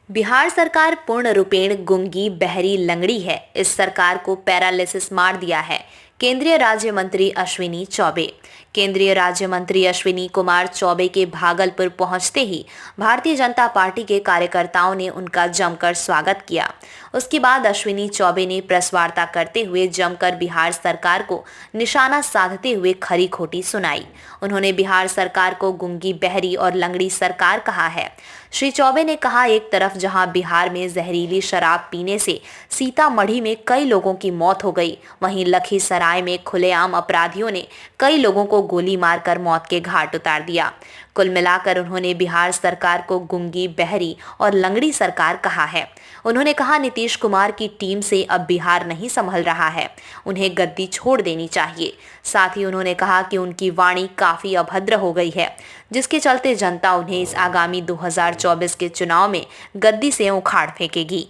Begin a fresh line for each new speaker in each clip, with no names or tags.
बिहार सरकार पूर्ण रूपेण गूंगी बहरी लंगड़ी है। इस सरकार को पैरालिसिस मार दिया है। केंद्रीय राज्य मंत्री अश्विनी चौबे। केंद्रीय राज्य मंत्री अश्विनी कुमार चौबे के भागलपुर पहुंचते ही भारतीय जनता पार्टी के कार्यकर्ताओं ने उनका जमकर स्वागत किया। उसके बाद अश्विनी चौबे ने प्रेस वार्ता करते हुए जमकर बिहार सरकार को निशाना साधते हुए खरी खोटी सुनाई। उन्होंने बिहार सरकार को गूंगी बहरी और लंगड़ी सरकार कहा है। श्री चौबे ने कहा, एक तरफ जहां बिहार में जहरीली शराब पीने से सीतामढ़ी में कई लोगों की मौत हो गई, वहीं लखीसराय में खुलेआम अपराधियों ने कई लोगों को गोली मारकर मौत के घाट उतार दिया। कुल मिलाकर उन्होंने बिहार सरकार को गूंगी बहरी और लंगड़ी सरकार कहा है। उन्होंने कहा, नीतीश कुमार की टीम से अब बिहार नहीं संभल रहा है, उन्हें गद्दी छोड़ देनी चाहिए। साथ ही उन्होंने कहा कि उनकी वाणी काफी अभद्र हो गई है, जिसके चलते जनता उन्हें इस आगामी 2024 के चुनाव में गद्दी से उखाड़ फेंकेगी।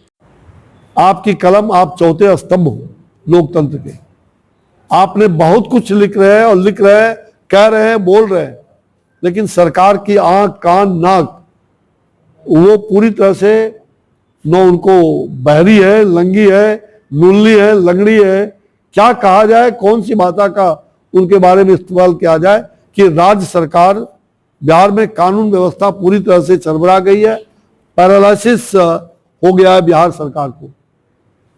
आपकी कलम, आप चौथे स्तंभ हो लोकतंत्र के। आपने बहुत कुछ लिख रहे हैं और लिख रहे हैं, कह रहे हैं, बोल रहे हैं, लेकिन सरकार की आंख, कान, नाक वो पूरी तरह से न उनको बहरी है, लंगी है, लुल्ली है, लंगड़ी है, क्या कहा जाए, कौन सी भाषा का उनके बारे में इस्तेमाल किया जाए कि राज्य सरकार बिहार में कानून व्यवस्था पूरी तरह से चरमरा गई है। पैरालिसिस हो गया है बिहार सरकार को,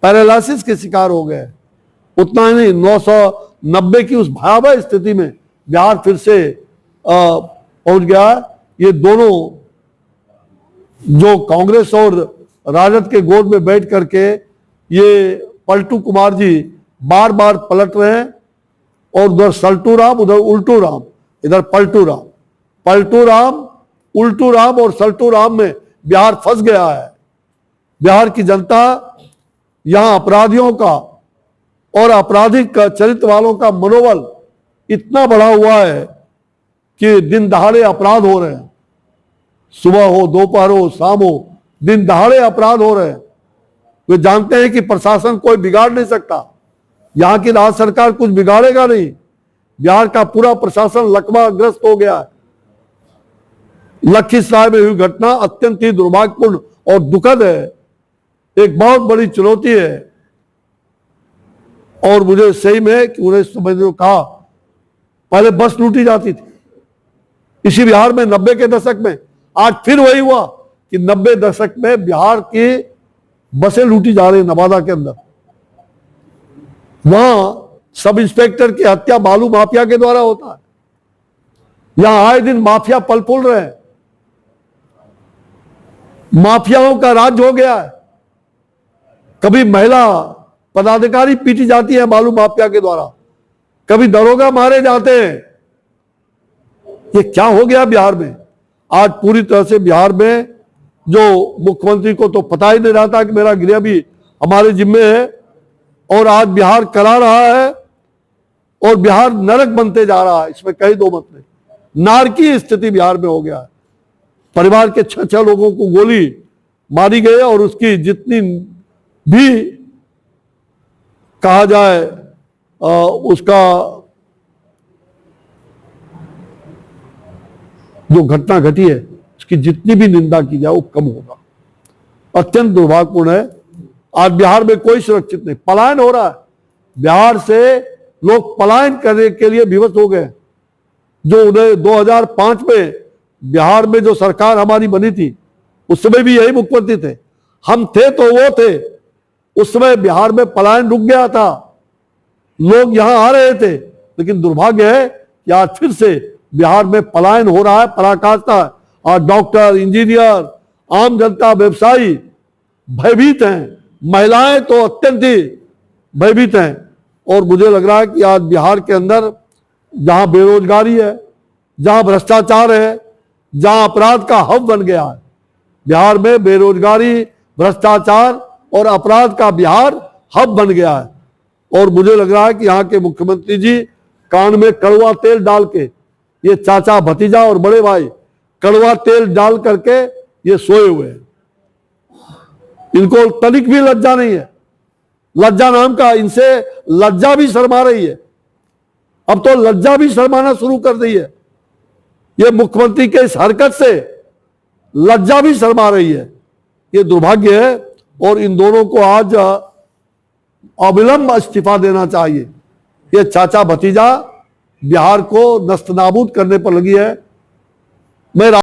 पैरालिसिस के शिकार हो गए। उतना ही नहीं, 990 की उस भयावह स्थिति में बिहार फिर से पहुंच गया। ये दोनों जो कांग्रेस और राजद के गोद में बैठ करके ये पलटू कुमार जी बार बार पलट रहे हैं, और उधर सल्टू राम, उधर उल्टू राम, इधर पलटू राम। पलटू राम, उल्टू राम और सल्टू राम में बिहार फंस गया है। बिहार की जनता यहां अपराधियों का और आपराधिक चरित्र वालों का मनोबल इतना बढ़ा हुआ है कि दिन दहाड़े अपराध हो रहे हैं। सुबह हो, दोपहर हो, शाम हो, दिन दहाड़े अपराध हो रहे हैं। वे जानते हैं कि प्रशासन कोई बिगाड़ नहीं सकता, यहां की राज्य सरकार कुछ बिगाड़ेगा नहीं। बिहार का पूरा प्रशासन लकवाग्रस्त हो गया है। लखीसराय में हुई घटना अत्यंत ही दुर्भाग्यपूर्ण और दुखद है, एक बहुत बड़ी चुनौती है। और मुझे सही में कि उन्हें समझने को कहा, पहले बस लूटी जाती थी इसी बिहार में 90 के दशक में। आज फिर वही हुआ कि 90 दशक में बिहार की बसें लूटी जा रही, नवादा के अंदर। वहां सब इंस्पेक्टर की हत्या बालू माफिया के द्वारा होता है। यहां आए दिन माफिया पल फूल रहे हैं, माफियाओं का राज हो गया है। कभी महिला पदाधिकारी पीटी जाती है बालू माफिया के द्वारा, कभी दरोगा मारे जाते हैं। ये क्या हो गया बिहार में? आज पूरी तरह से बिहार में जो मुख्यमंत्री को तो पता ही नहीं रहता कि मेरा गृह भी हमारे जिम्मे है, और आज बिहार करा रहा है और बिहार नरक बनते जा रहा है, इसमें कहीं दो मत नहीं। नारकीय स्थिति बिहार में हो गया है। परिवार के 6 लोगों को गोली मारी गई और उसकी जितनी भी कहा जाए उसका जो घटना घटी है उसकी जितनी भी निंदा की जाए वो कम होगा। अत्यंत दुर्भाग्यपूर्ण है। आज बिहार में कोई सुरक्षित नहीं, पलायन हो रहा है। बिहार से लोग पलायन करने के लिए विवश हो गए। जो 2005 में बिहार में जो सरकार हमारी बनी थी, उस समय भी यही मुख्यमंत्री थे, हम थे तो वो थे। उस समय बिहार में पलायन रुक गया था, लोग यहां आ रहे थे, लेकिन दुर्भाग्य है कि आज फिर से बिहार में पलायन हो रहा है, पराकाष्ठा है। आज डॉक्टर, इंजीनियर, आम जनता, व्यवसायी भयभीत हैं, महिलाएं तो अत्यंत ही भयभीत हैं। और मुझे लग रहा है कि आज बिहार के अंदर जहां बेरोजगारी है, जहां भ्रष्टाचार है, जहां अपराध का हब बन गया है, बिहार में बेरोजगारी, भ्रष्टाचार और अपराध का बिहार हब बन गया है। और मुझे लग रहा है कि यहाँ के मुख्यमंत्री जी कान में कड़वा तेल डाल के, ये चाचा, भतीजा और बड़े भाई कड़वा तेल डाल करके ये सोए हुए हैं। इनको तनिक भी लज्जा नहीं है। लज्जा नाम का, इनसे लज्जा भी शर्मा रही है। अब तो लज्जा भी शर्माना शुरू कर दी है। ये मुख्यमंत्री के इस हरकत से लज्जा भी शर्मा रही है। ये दुर्भाग्य है और इन दोनों को आज अविलंब इस्तीफा देना चाहिए। ये चाचा भतीजा बिहार को नस्तनाबूद करने पर लगी है। मैं